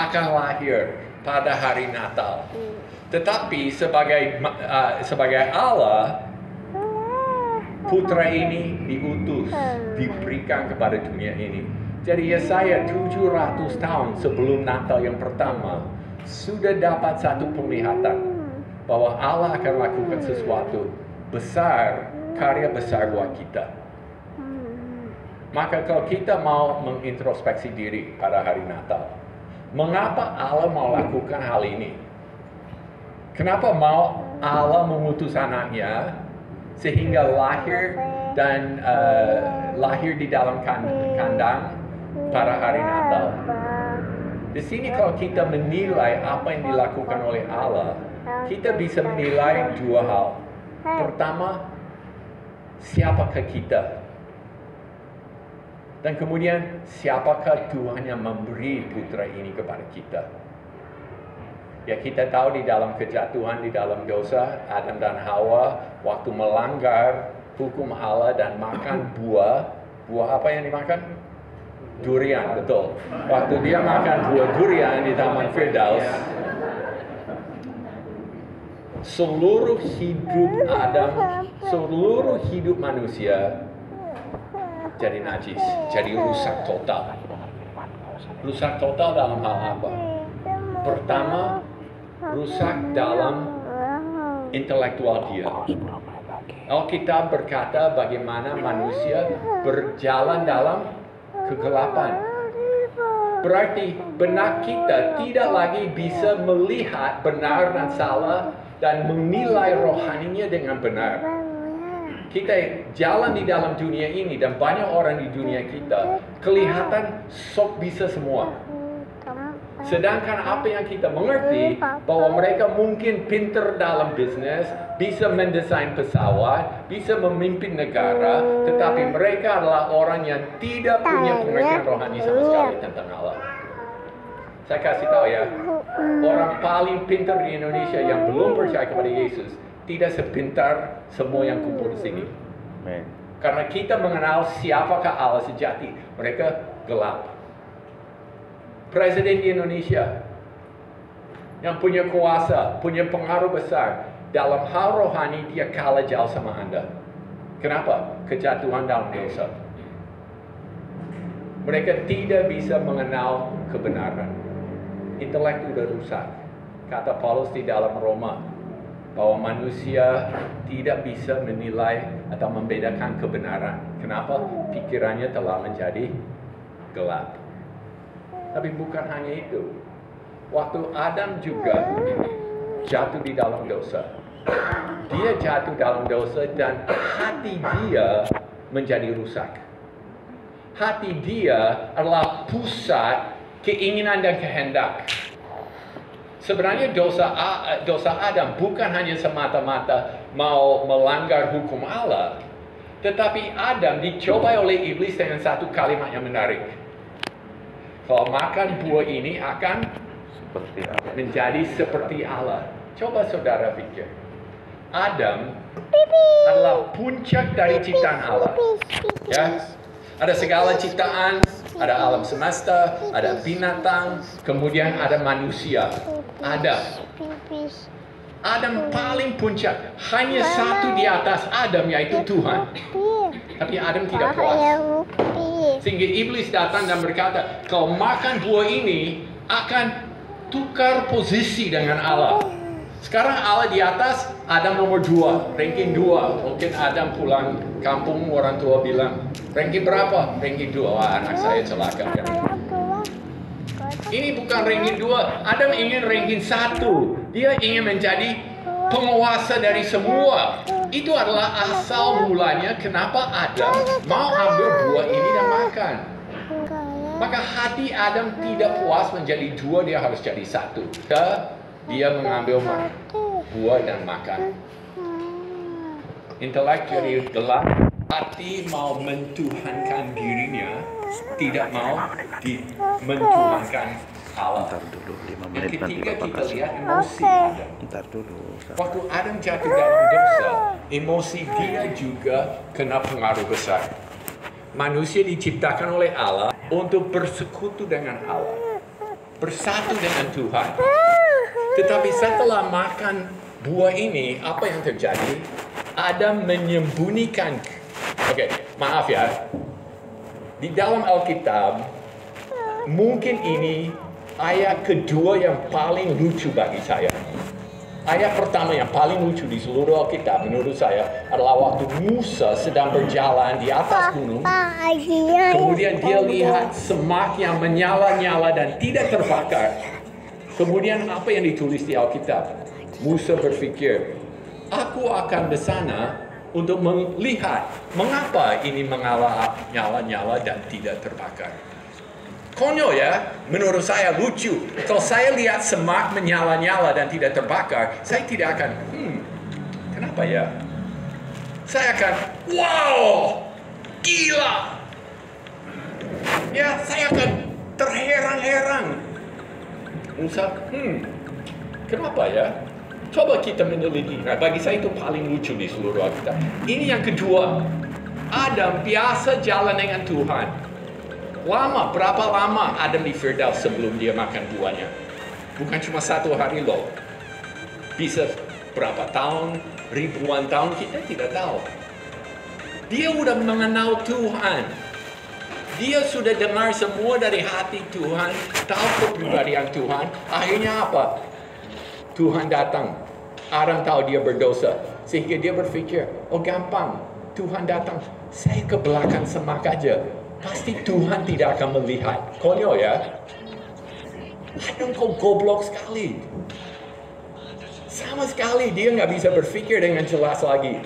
akan lahir pada hari Natal. Tetapi sebagai Allah, putra ini diutus, diberikan kepada dunia ini. Jadi Yesaya 700 tahun sebelum Natal yang pertama sudah dapat satu penglihatan bahwa Allah akan lakukan sesuatu besar, karya besar buat kita. Maka kalau kita mau mengintrospeksi diri pada hari Natal, mengapa Allah mau lakukan hal ini? Kenapa mau Allah mengutus anaknya sehingga lahir dan lahir di dalam kandang pada hari Natal? Di sini kalau kita menilai apa yang dilakukan oleh Allah, kita bisa menilai dua hal. Pertama, siapakah kita? Dan kemudian, siapakah Tuhan yang memberi putra ini kepada kita? Ya, kita tahu di dalam kejatuhan, di dalam dosa, Adam dan Hawa waktu melanggar hukum Allah dan makan buah apa yang dimakan? Durian, betul. Waktu dia makan buah durian di Taman Firdaus, seluruh hidup Adam, seluruh hidup manusia jadi najis, jadi rusak total. Rusak total dalam hal apa? Pertama, rusak dalam intelektual dia. Alkitab berkata bagaimana manusia berjalan dalam kegelapan. Berarti benak kita tidak lagi bisa melihat benar dan salah dan menilai rohaninya dengan benar. Kita jalan di dalam dunia ini dan banyak orang di dunia kita kelihatan sok bisa semua. Sedangkan apa yang kita mengerti bahwa mereka mungkin pintar dalam bisnis, bisa mendesain pesawat, bisa memimpin negara, tetapi mereka adalah orang yang tidak punya pengertian rohani sama sekali tentang Allah. Saya kasih tahu ya, orang paling pintar di Indonesia yang belum percaya kepada Yesus tidak sepintar semua yang kumpul di sini. Karena kita mengenal siapakah Allah sejati, mereka gelap. Presiden di Indonesia yang punya kuasa, punya pengaruh besar dalam hal rohani, dia kalah jauh sama Anda. Kenapa? Kejatuhan dalam dosa. Mereka tidak bisa mengenal kebenaran. Intelek sudah rusak. Kata Paulus di dalam Roma, bahwa manusia tidak bisa menilai atau membedakan kebenaran. Kenapa? Pikirannya telah menjadi gelap. Tapi bukan hanya itu. Waktu Adam juga jatuh di dalam dosa. Dia jatuh dalam dosa dan hati dia menjadi rusak. Hati dia adalah pusat keinginan dan kehendak. Sebenarnya dosa Adam bukan hanya semata-mata mau melanggar hukum Allah, tetapi Adam dicobai oleh iblis dengan satu kalimat yang menarik. Kalau makan buah ini akan menjadi seperti Allah. Coba saudara pikir. Adam adalah puncak dari ciptaan Allah. Ya, ada segala ciptaan, ada alam semesta, ada binatang, kemudian ada manusia. Adam paling puncak. Hanya satu di atas Adam, yaitu Tuhan. Tapi Adam tidak puas. Sehingga iblis datang dan berkata, kau makan buah ini akan tukar posisi dengan Allah. Sekarang Allah di atas, Adam nomor 2, ranking 2. Mungkin Adam pulang kampung, orang tua bilang, ranking berapa? Ranking 2. Wah, anak saya celaka kan. Ini bukan ranking 2, Adam ingin ranking 1. Dia ingin menjadi penguasa dari semua. Itu adalah asal mulanya kenapa Adam mau ambil buah ini dan makan. Maka hati Adam tidak puas menjadi 2, dia harus jadi 1. Dia mengambil buah dan makan. Intelek jadi gelap. Hati mau mentuhankan dirinya, tidak mau mentuhankan Allah. Yang ketiga kita lihat emosi Adam. Waktu Adam jatuh dalam dosa, emosi dia juga kena pengaruh besar. Manusia diciptakan oleh Allah untuk bersekutu dengan Allah. bersatu dengan Tuhan. Tetapi setelah makan buah ini, apa yang terjadi? Adam menyembunyikan. Oke, maaf ya. Di dalam Alkitab, mungkin ini ayat kedua yang paling lucu bagi saya. Ayat pertama yang paling lucu di seluruh Alkitab menurut saya adalah waktu Musa sedang berjalan di atas gunung. Kemudian dia lihat semak yang menyala-nyala dan tidak terbakar. Kemudian apa yang ditulis di Alkitab? Musa berpikir, aku akan ke sana untuk melihat mengapa ini menyala-nyala dan tidak terbakar. Konyol ya, menurut saya lucu. Kalau saya lihat semak menyala-nyala dan tidak terbakar, saya tidak akan, kenapa ya? Saya akan, wow, gila. Ya, saya akan terheran-heran. Musa, kenapa ya? Coba kita meneliti. Nah, bagi saya itu paling lucu di seluruh Alkitab. Ini yang kedua. Adam biasa jalan dengan Tuhan. Berapa lama Adam di Firdaus sebelum dia makan buahnya? Bukan cuma 1 hari loh. Bisa berapa tahun, ribuan tahun, kita tidak tahu. Dia sudah mengenal Tuhan. Dia sudah dengar semua dari hati Tuhan, tahu kepribadian Tuhan. Akhirnya apa? Tuhan datang. Adam tahu dia berdosa. Sehingga dia berpikir, oh gampang. Tuhan datang, saya ke belakang semak aja. Pasti Tuhan tidak akan melihat. Konyol ya. Adam kok goblok sekali. Sama sekali dia nggak bisa berpikir dengan jelas lagi.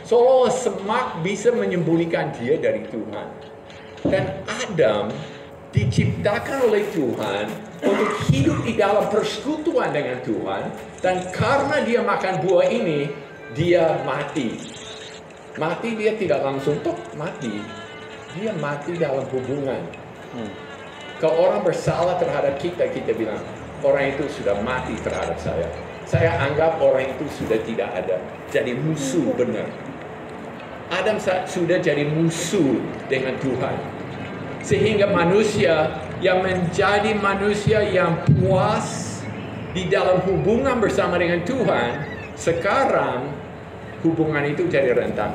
Seolah semak bisa menyembunyikan dia dari Tuhan. Dan Adam diciptakan oleh Tuhan untuk hidup di dalam persekutuan dengan Tuhan. Dan karena dia makan buah ini, dia mati. Mati dia tidak langsung mati. Dia mati dalam hubungan. Kalau orang bersalah terhadap kita, kita bilang, orang itu sudah mati terhadap saya. Saya anggap orang itu sudah tidak ada. Jadi musuh benar. Adam sudah jadi musuh dengan Tuhan. Sehingga manusia yang menjadi manusia yang puas di dalam hubungan bersama dengan Tuhan, sekarang hubungan itu jadi rentan.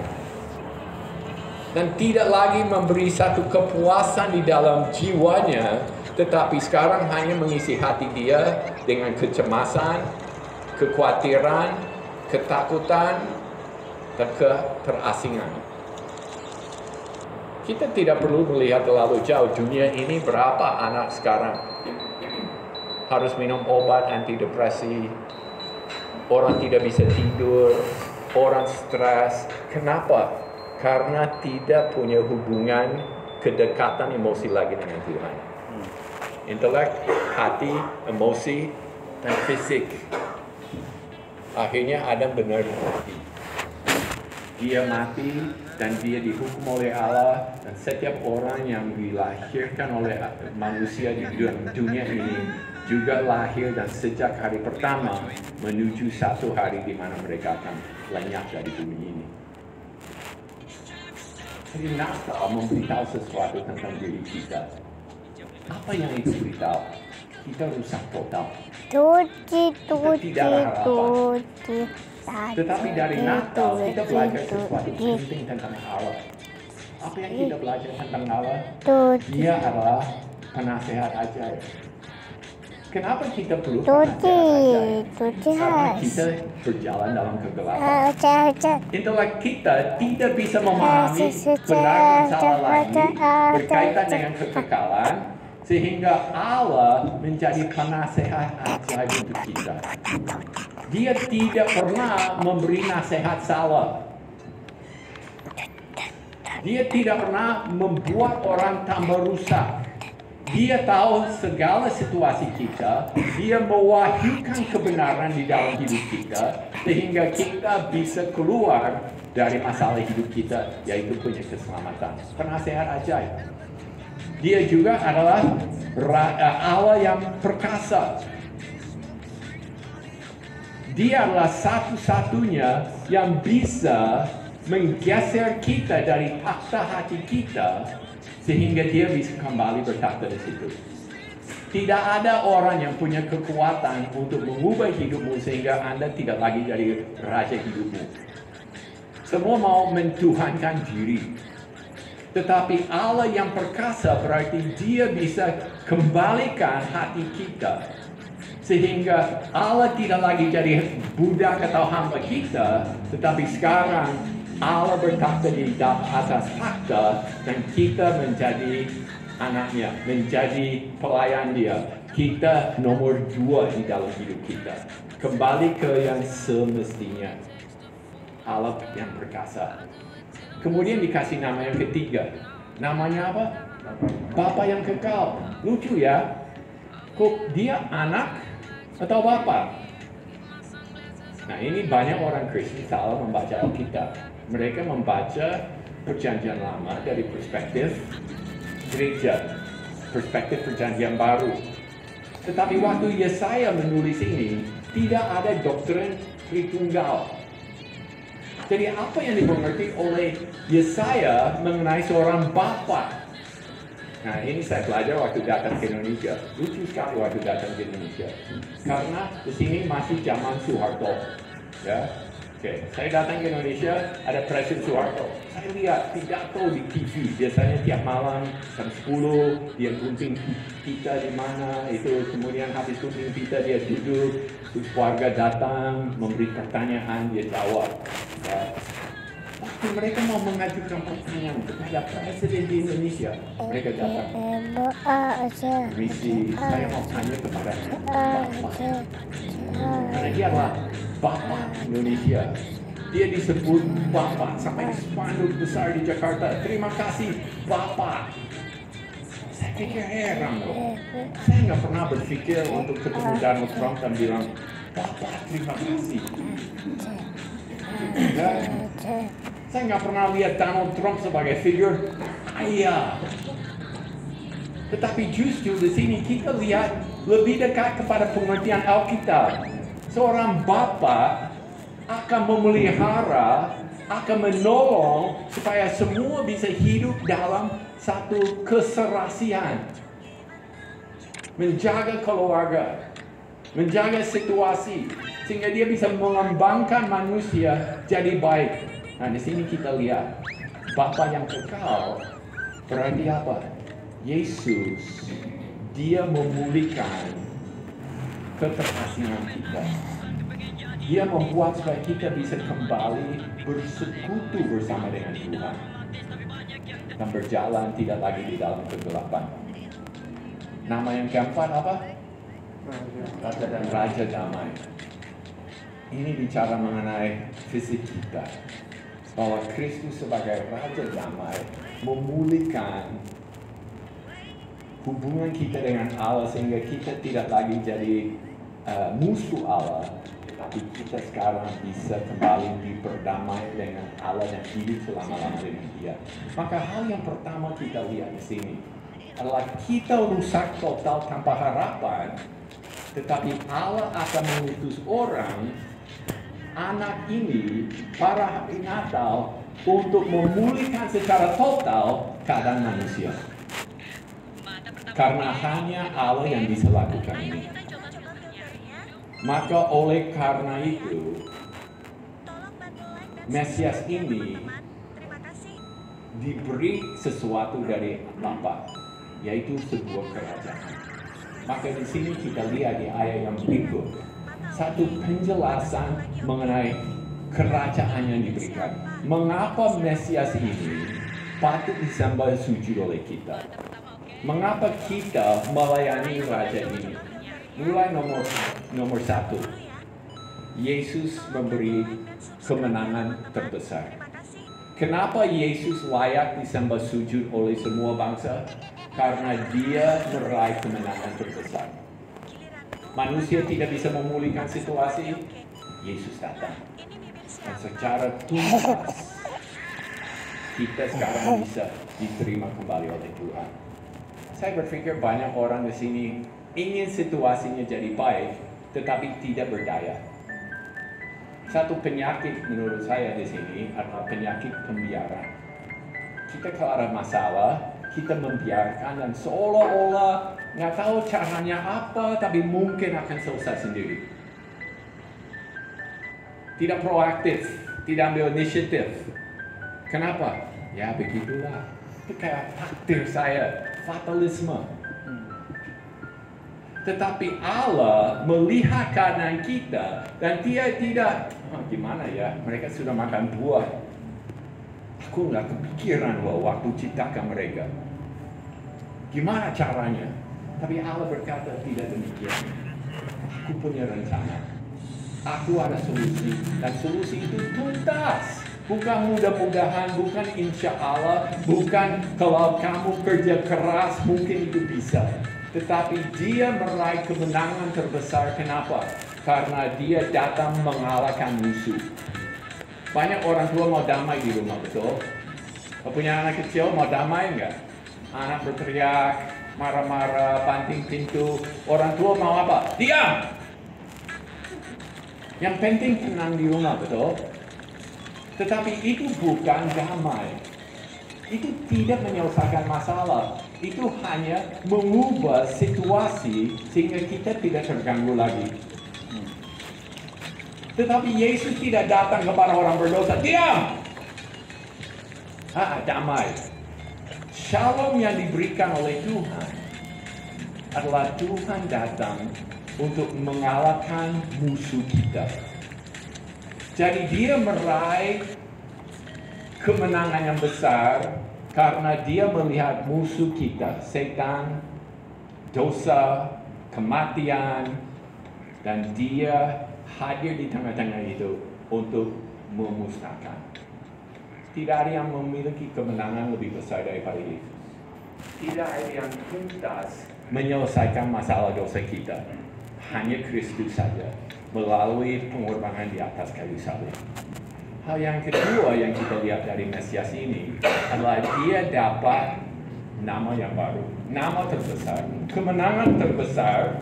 Dan tidak lagi memberi satu kepuasan di dalam jiwanya, tetapi sekarang hanya mengisi hati dia dengan kecemasan, kekhawatiran, ketakutan, dan keterasingan. Kita tidak perlu melihat terlalu jauh. Dunia ini berapa anak sekarang harus minum obat antidepresi, orang tidak bisa tidur, orang stres. Kenapa? Karena tidak punya hubungan kedekatan emosi lagi dengan Tuhan. Intelek, hati, emosi, dan fisik. Akhirnya Adam benar mati. Dia mati dan dia dihukum oleh Allah. Dan setiap orang yang dilahirkan oleh manusia di dunia ini juga lahir dan sejak hari pertama menuju satu hari di mana mereka akan lenyap dari bumi ini. Jadi Natal memberitahu sesuatu tentang diri kita. Apa yang itu beritahu? Kita rusak total. Tetapi dari Natal kita belajar sesuatu penting tentang Allah. Apa yang kita belajar tentang Allah? Dia adalah penasehat ajaib. Kenapa kita perlu penasehat ajaib? Karena kita berjalan dalam kegelapan. Intelek kita tidak bisa memahami benar dan salah lagi berkaitan dengan kekekalan, sehingga Allah menjadi penasehat ajaib untuk kita. Dia tidak pernah memberi nasihat salah. Dia tidak pernah membuat orang tambah rusak. Dia tahu segala situasi kita. Dia mewahyukan kebenaran di dalam hidup kita, sehingga kita bisa keluar dari masalah hidup kita, yaitu punya keselamatan. Penasehat ajaib. Dia juga adalah Allah yang perkasa. Dia adalah satu-satunya yang bisa menggeser kita dari takhta hati kita, sehingga dia bisa kembali bertakhta di situ. Tidak ada orang yang punya kekuatan untuk mengubah hidupmu sehingga Anda tidak lagi jadi raja hidupmu. Semua mau mentuhankan diri. Tetapi Allah yang perkasa berarti Dia bisa kembalikan hati kita. Sehingga Allah tidak lagi jadi budak atau hamba kita, tetapi sekarang Allah bertakhta di atas takhta dan kita menjadi anaknya, menjadi pelayan Dia. Kita nomor 2 di dalam hidup kita. Kembali ke yang semestinya. Allah yang perkasa. Kemudian dikasih nama yang ketiga. Namanya apa? Bapa yang kekal. Lucu ya. Kok dia anak atau bapa? Nah, ini banyak orang Kristen salah membaca Alkitab. Mereka membaca Perjanjian Lama dari perspektif gereja, perspektif Perjanjian Baru. Tetapi waktu Yesaya menulis ini, tidak ada doktrin Tritunggal. Jadi apa yang dimengerti oleh Yesaya mengenai seorang bapa? Nah, ini saya belajar waktu datang ke Indonesia. Lucu sekali waktu datang ke Indonesia. Karena di sini masih zaman Soeharto. Ya. Oke, saya datang ke Indonesia, ada Presiden Soeharto. Saya lihat pidato di TV. Biasanya tiap malam jam 10 dia gunting pita di mana. Itu kemudian habis gunting pita dia duduk. Terus warga datang memberi pertanyaan, dia jawab. Ya. Waktu mereka mau mengajukan pertanyaan kepada Presiden di Indonesia, mereka datang. Misi, saya mau tanya kepada Bapak. Karena dia adalah Bapak Indonesia. Dia disebut Bapak sampai di spanduk besar di Jakarta. Terima kasih Bapak. Saya pikir heran loh. Saya nggak pernah berpikir untuk ketemu Donald Trump dan bilang, Bapak terima kasih. Dan saya nggak pernah lihat Donald Trump sebagai figur ayah. Tetapi justru di sini kita lihat lebih dekat kepada pengertian Alkitab. Seorang bapa akan memelihara, akan menolong supaya semua bisa hidup dalam satu keserasian. Menjaga keluarga, menjaga situasi, sehingga dia bisa mengembangkan manusia jadi baik. Nah, di sini kita lihat Bapa yang kekal berarti apa? Yesus, dia memulihkan keterasihan kita. Dia membuat supaya kita bisa kembali bersekutu bersama dengan Tuhan dan berjalan tidak lagi di dalam kegelapan. Nama yang keempat apa? Raja dan Raja Damai. Ini bicara mengenai fisik kita. Bahwa Kristus sebagai Raja Damai memulihkan hubungan kita dengan Allah sehingga kita tidak lagi jadi musuh Allah, tapi kita sekarang bisa kembali diperdamai dengan Allah dan hidup selama-lama dengan Dia. Maka hal yang pertama kita lihat di sini adalah kita rusak total tanpa harapan, tetapi Allah akan mengutus orang, anak ini, para hari Natal, untuk memulihkan secara total keadaan manusia. Karena hanya Allah yang bisa lakukan ini. Maka oleh karena itu, Mesias ini diberi sesuatu dari Bapa, yaitu sebuah kerajaan. Maka di sini kita lihat di ayat yang berikut, satu penjelasan mengenai kerajaan yang diberikan. Mengapa Mesias ini patut disembah sujud oleh kita? Mengapa kita melayani Raja ini? Mulai nomor 1. Yesus memberi kemenangan terbesar. Kenapa Yesus layak disembah sujud oleh semua bangsa? Karena Dia meraih kemenangan terbesar. Manusia tidak bisa memulihkan situasi, Yesus datang. Dan secara tuntas, kita sekarang bisa diterima kembali oleh Tuhan. Saya berpikir banyak orang di sini ingin situasinya jadi baik, tetapi tidak berdaya. Satu penyakit menurut saya di sini adalah penyakit pembiaran. Kita kalau ada masalah, kita membiarkan dan seolah-olah Nggak tahu caranya apa, tapi mungkin akan selesai sendiri. Tidak proaktif, tidak ambil inisiatif. Kenapa? Ya begitulah. Itu kayak takdir saya, fatalisme. Tetapi Allah melihat keadaan kita dan Dia tidak, gimana ya, mereka sudah makan buah. Aku nggak kepikiran loh waktu ciptakan mereka. Gimana caranya? Tapi Allah berkata tidak demikian. Aku punya rencana. Aku ada solusi. Dan solusi itu tuntas. Bukan mudah-mudahan, bukan insya Allah, bukan kalau kamu kerja keras mungkin itu bisa. Tetapi Dia meraih kemenangan terbesar. Kenapa? Karena Dia datang mengalahkan musuh. Banyak orang tua mau damai di rumah, betul? Kalau punya anak kecil mau damai enggak? Anak berteriak, marah-marah, banting pintu. Orang tua mau apa? Diam! Yang penting tenang di rumah, betul? Tetapi itu bukan damai. Itu tidak menyelesaikan masalah. Itu hanya mengubah situasi sehingga kita tidak terganggu lagi. Tetapi Yesus tidak datang kepada orang berdosa. Diam! Damai. Shalom yang diberikan oleh Tuhan adalah Tuhan datang untuk mengalahkan musuh kita. Jadi Dia meraih kemenangan yang besar karena Dia melihat musuh kita, setan, dosa, kematian, dan Dia hadir di tengah-tengah itu untuk memusnahkan. Tidak ada yang memiliki kemenangan lebih besar daripada Yesus. Tidak ada yang tuntas menyelesaikan masalah dosa kita. Hanya Kristus saja melalui pengorbanan di atas kayu salib. Hal yang kedua yang kita lihat dari Mesias ini adalah Dia dapat nama yang baru, nama terbesar. Kemenangan terbesar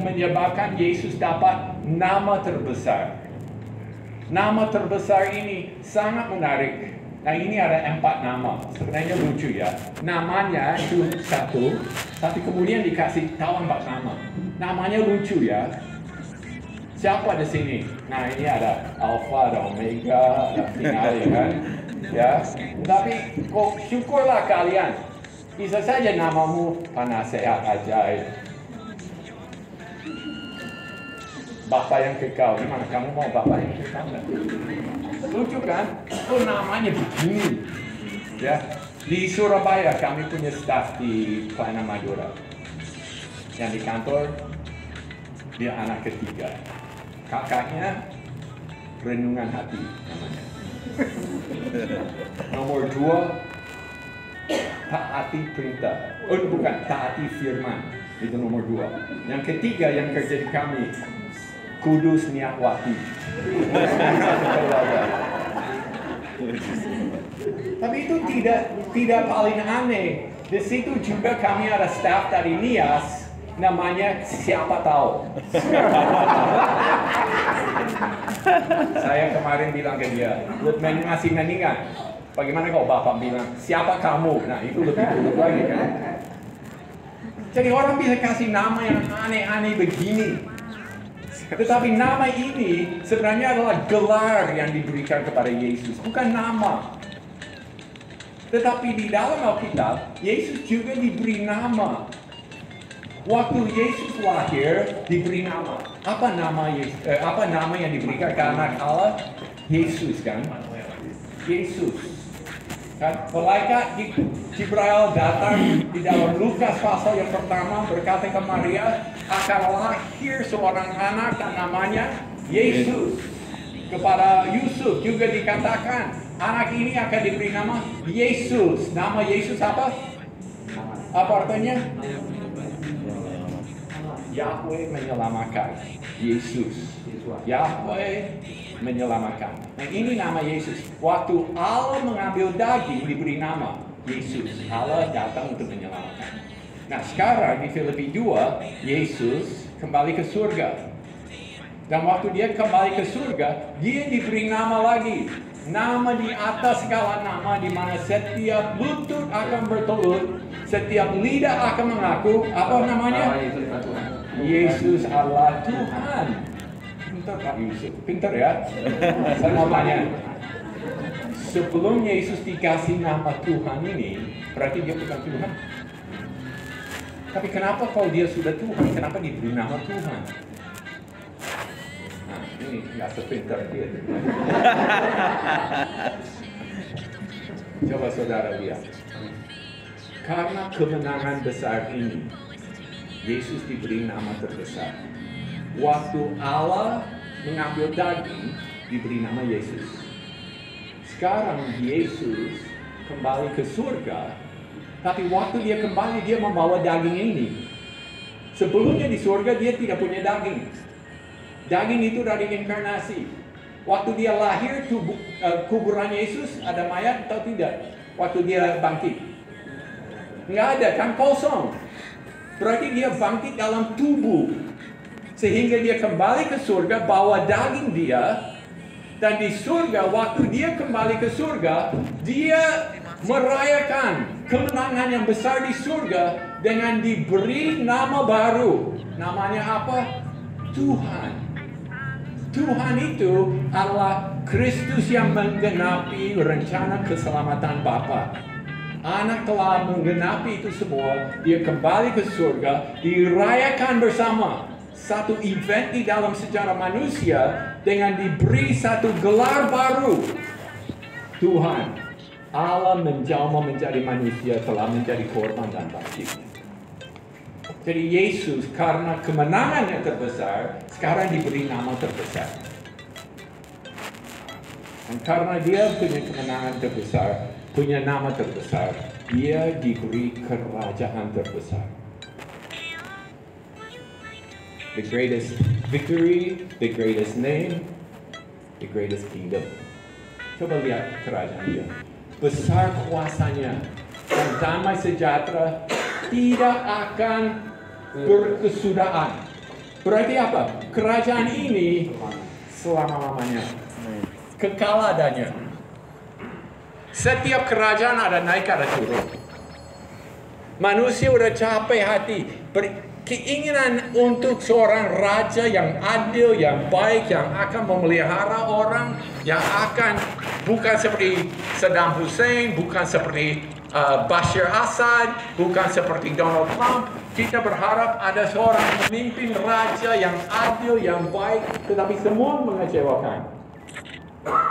menyebabkan Yesus dapat nama terbesar. Nama terbesar ini sangat menarik. Nah, ini ada 4 nama. Sebenarnya lucu ya. Namanya itu satu, tapi kemudian dikasih tahu 4 nama. Namanya lucu ya. Siapa di sini? Nah, ini ada Alpha, ada Omega, ada Finale kan? Ya. Tapi kok syukurlah kalian. Bisa saja namamu Penasehat Ajaib. Bapa yang kekal. Gimana? Kamu mau Bapa yang kekal? Lucu kan? Oh, namanya begini. Ya. Di Surabaya kami punya staf di Plana Madura. Yang di kantor dia anak ketiga. Kakaknya Renungan Hati namanya. Nomor 2 taati perintah. Oh bukan, taati firman. Itu nomor 2. Yang ketiga yang kerja di kami Kudus Niatwati. Tapi itu tidak paling aneh. Di situ juga kami ada staff dari Nias. Namanya siapa tahu. Saya kemarin bilang ke dia, masih mendingan. Bagaimana kalau Bapak bilang, siapa kamu? Nah itu lebih buruk lagi kan. Jadi orang bisa kasih nama yang aneh-aneh begini. Tetapi nama ini sebenarnya adalah gelar yang diberikan kepada Yesus, bukan nama. Tetapi di dalam Alkitab, Yesus juga diberi nama. Waktu Yesus lahir diberi nama. Apa nama yang diberikan ke anak Allah? Yesus kan? Yesus. Kan? Malaikat Jibril datang di dalam Lukas pasal yang pertama berkata ke Maria akan lahir seorang anak dan namanya Yesus. Kepada Yusuf juga dikatakan anak ini akan diberi nama Yesus. Nama Yesus apa? Apa artinya? Yahweh menyelamatkan. Yesus. Yahweh menyelamatkan. Nah ini nama Yesus. Waktu Allah mengambil daging diberi nama Yesus. Allah datang untuk menyelamatkan. Nah sekarang di Filipi 2, Yesus kembali ke surga. Dan waktu dia kembali ke surga, dia diberi nama lagi. Nama di atas segala nama di mana setiap lutut akan bertelut, Setiap lidah akan mengaku, apa namanya? Yesus adalah Tuhan. Pintar Pak Yusuf, pintar ya. Saya mau tanya, sebelum Yesus dikasih nama Tuhan ini, berarti dia bukan Tuhan. Tapi kenapa kalau dia sudah Tuhan, kenapa diberi nama Tuhan? Nah, ini nggak sepintar dia. Coba saudara lihat. Karena kemenangan besar ini, Yesus diberi nama terbesar. Waktu Allah mengambil daging, diberi nama Yesus. Sekarang Yesus kembali ke surga, tapi waktu dia kembali, dia membawa daging ini. Sebelumnya di surga, dia tidak punya daging. Daging itu dari inkarnasi. Waktu dia lahir, kuburan Yesus, ada mayat atau tidak? Waktu dia bangkit. Nggak ada, kan kosong. Berarti dia bangkit dalam tubuh. Sehingga dia kembali ke surga, bawa daging dia. Dan di surga, waktu dia kembali ke surga, dia merayakan kemenangan yang besar di surga dengan diberi nama baru. Namanya apa? Tuhan. Tuhan itu adalah Kristus yang menggenapi rencana keselamatan Bapa. Anak telah menggenapi itu semua, dia kembali ke surga, dirayakan bersama. Satu event di dalam sejarah manusia dengan diberi satu gelar baru. Tuhan, Allah menjelma menjadi manusia, telah menjadi korban dan bangkit. Jadi Yesus karena kemenangannya terbesar, sekarang diberi nama terbesar. Dan karena dia punya kemenangan terbesar, punya nama terbesar, dia diberi kerajaan terbesar. The greatest victory, the greatest name, the greatest kingdom. Coba lihat kerajaan dia. Besar kuasanya dan damai sejahtera, tidak akan berkesudahan. Berarti apa? Kerajaan ini selama-lamanya. Kekal adanya. Setiap kerajaan ada naik, ada turun. Manusia udah capek hati. Keinginan untuk seorang raja yang adil, yang baik, yang akan memelihara orang, yang akan bukan seperti Saddam Hussein, bukan seperti Bashar Assad, bukan seperti Donald Trump. Kita berharap ada seorang pemimpin raja yang adil, yang baik, tetapi semua mengecewakan.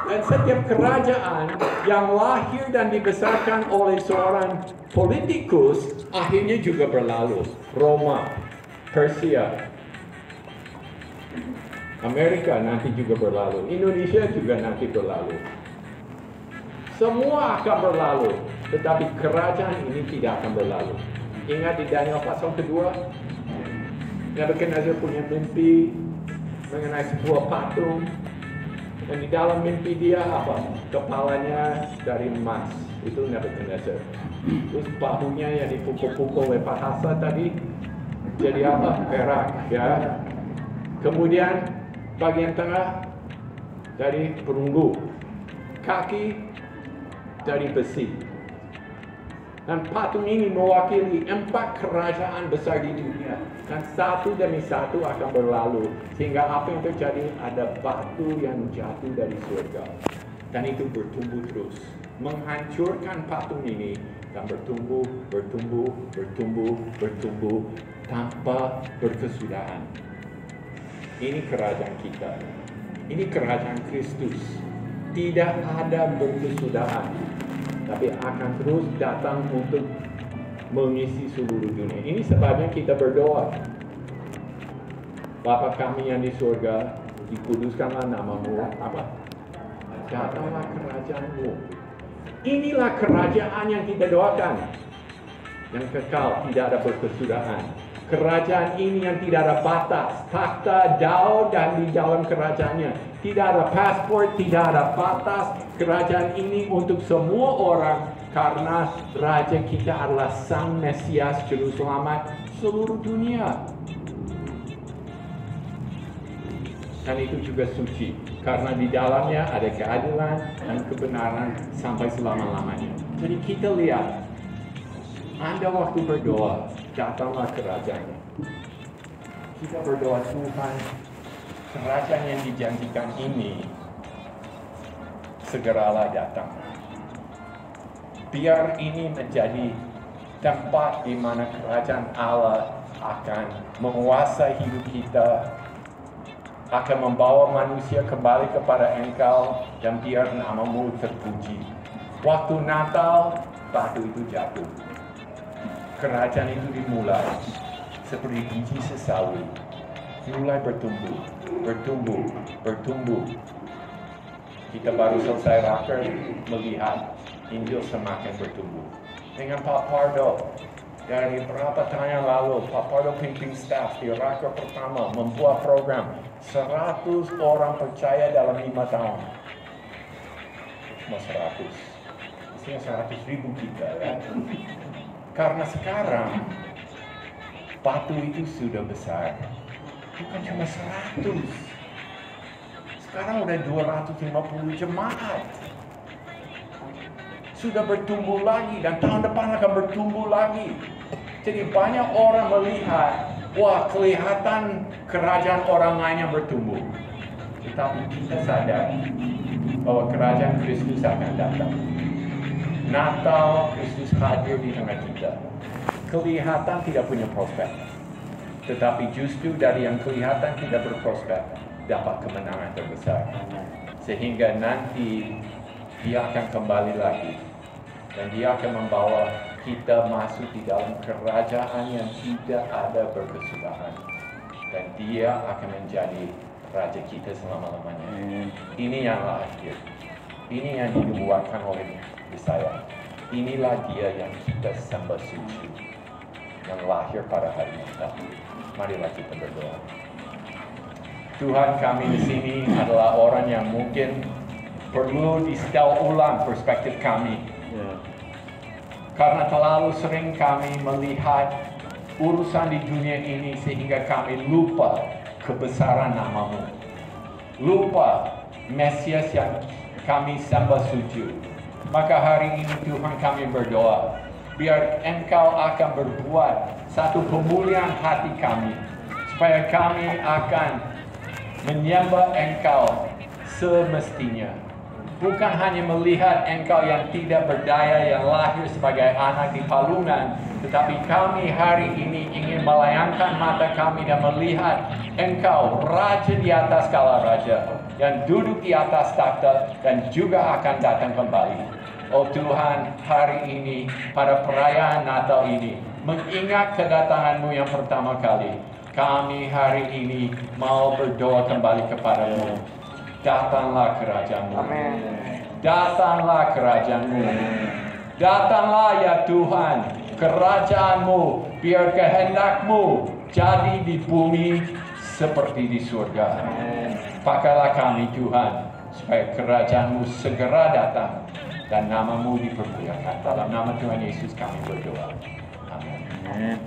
Dan setiap kerajaan yang lahir dan dibesarkan oleh seorang politikus akhirnya juga berlalu. Roma, Persia, Amerika nanti juga berlalu. Indonesia juga nanti berlalu. Semua akan berlalu, tetapi kerajaan ini tidak akan berlalu. Ingat di Daniel pasal kedua, Nebukadnezar punya mimpi mengenai sebuah patung. Dan di dalam mimpi dia apa? Kepalanya dari emas. Itu Nebukadnezar. Terus bahunya yang dipukul-pukul oleh Pak Hasa tadi jadi apa? Perak, ya. Kemudian bagian tengah dari perunggu. Kaki dari besi. Dan patung ini mewakili 4 kerajaan besar di dunia. Dan satu demi satu akan berlalu. Sehingga apa yang terjadi? Ada batu yang jatuh dari surga. Dan itu bertumbuh terus. Menghancurkan patung ini. Dan bertumbuh, bertumbuh, bertumbuh, bertumbuh. Tanpa berkesudahan. Ini kerajaan kita. Ini kerajaan Kristus. Tidak ada berkesudahan. Tapi akan terus datang untuk mengisi seluruh dunia. Ini sebabnya kita berdoa. Bapa kami yang di surga, dikuduskanlah namamu. Apa? Datanglah kerajaanmu. Inilah kerajaan yang kita doakan. Yang kekal, tidak ada berkesudahan. Kerajaan ini yang tidak ada batas. Takhta Daud dan di dalam kerajaannya. Tidak ada paspor, tidak ada batas. Kerajaan ini untuk semua orang. Karena Raja kita adalah Sang Mesias, Juru Selamat seluruh dunia. Dan itu juga suci. Karena di dalamnya ada keadilan dan kebenaran sampai selama-lamanya. Jadi kita lihat. Anda waktu berdoa, datanglah kerajaan. Kita berdoa, Tuhan, kerajaan yang dijanjikan ini segeralah datang. Biar ini menjadi tempat di mana kerajaan Allah akan menguasai hidup kita, akan membawa manusia kembali kepada Engkau, dan biar nama-Mu terpuji. Waktu Natal, batu itu jatuh. Kerajaan itu dimulai seperti biji sesawi, mulai bertumbuh, bertumbuh, bertumbuh. Kita baru selesai raker melihat Injil semakin bertumbuh. Dengan Pak Pardo, dari beberapa tahun yang lalu, Pak Pardo pimpin staff di raker pertama membuat program 100 orang percaya dalam 5 tahun. Cuma 100. Mestinya 100.000 kita, kan? Karena sekarang batu itu sudah besar. Bukan cuma 100. Sekarang udah 250 jemaat. Sudah bertumbuh lagi dan tahun depan akan bertumbuh lagi. Jadi banyak orang melihat, wah, kelihatan kerajaan orang lain yang bertumbuh. Tetapi kita sadar bahwa kerajaan Kristus akan datang. Natal, Kristus hadir di tengah kita. Kelihatan tidak punya prospek. Tetapi justru dari yang kelihatan tidak berprospek, dapat kemenangan terbesar. Sehingga nanti Dia akan kembali lagi. Dan Dia akan membawa kita masuk di dalam kerajaan yang tidak ada berkesudahan. Dan Dia akan menjadi Raja kita selama-lamanya. Ini yang lahir. Ini yang dinubuatkan oleh Yesaya. Inilah Dia yang kita sembah suci, yang lahir pada hari Natal. Marilah kita berdoa. Tuhan, kami di sini adalah orang yang mungkin perlu di-setel ulang perspektif kami. Karena terlalu sering kami melihat urusan di dunia ini sehingga kami lupa kebesaran nama-Mu. Lupa Mesias yang kami sembah sujud. Maka hari ini Tuhan kami berdoa, biar Engkau akan berbuat satu pemulihan hati kami, supaya kami akan menyembah Engkau semestinya. Bukan hanya melihat Engkau yang tidak berdaya yang lahir sebagai anak di palungan, tetapi kami hari ini ingin melayangkan mata kami dan melihat Engkau Raja di atas segala raja, yang duduk di atas takhta dan juga akan datang kembali. Oh Tuhan, hari ini pada perayaan Natal ini, mengingat kedatangan-Mu yang pertama kali, kami hari ini mau berdoa kembali kepada-Mu. Datanglah kerajaan-Mu. Amin. Datanglah kerajaan-Mu. Datanglah ya Tuhan, kerajaan-Mu, biar kehendak-Mu jadi di bumi seperti di surga. Pakailah kami Tuhan, supaya kerajaan-Mu segera datang dan nama-Mu dipermuliakan. Dalam nama Tuhan Yesus kami berdoa. Amin.